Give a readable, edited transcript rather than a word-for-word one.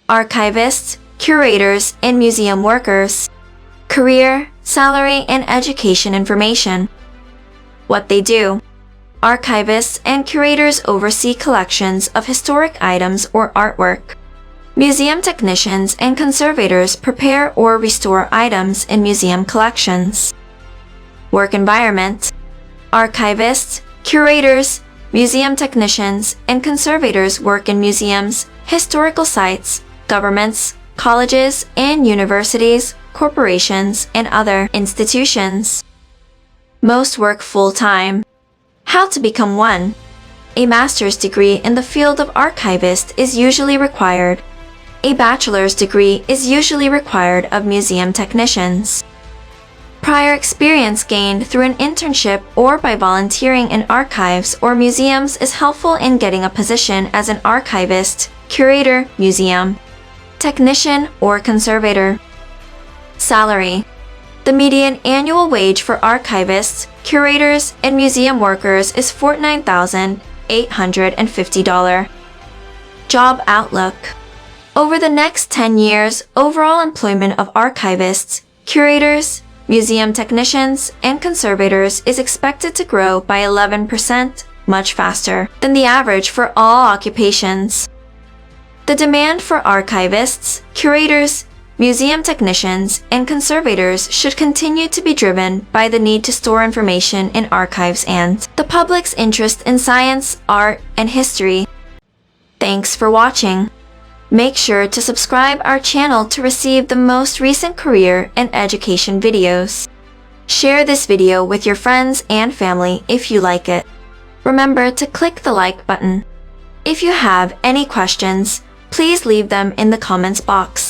archivists, curators, and museum workers. Career, salary, and education information. What they do. Archivists and curators oversee collections of historic items or artwork. Museum technicians and conservators prepare or restore items in museum collections. Work environment. Archivists, curators, museum technicians, and conservators work in museums, historical sites, governments, colleges and universities, corporations, and other institutions. Most work full-time. How to become one. A master's degree in the field of archivist is usually required. A bachelor's degree is usually required of museum technicians. Prior experience gained through an internship or by volunteering in archives or museums is helpful in getting a position as an archivist, curator, museum technician, or conservator. Salary. The median annual wage for archivists, curators, and museum workers is $49,850. Job outlook. Over the next 10 years, overall employment of archivists, curators, museum technicians, and conservators is expected to grow by 11%, much faster than the average for all occupations. The demand for archivists, curators, museum technicians, and conservators should continue to be driven by the need to store information in archives and the public's interest in science, art, and history. Thanks for watching. Make sure to subscribe our channel to receive the most recent career and education videos. Share this video with your friends and family if you like it. Remember to click the like button. If you have any questions, please leave them in the comments box.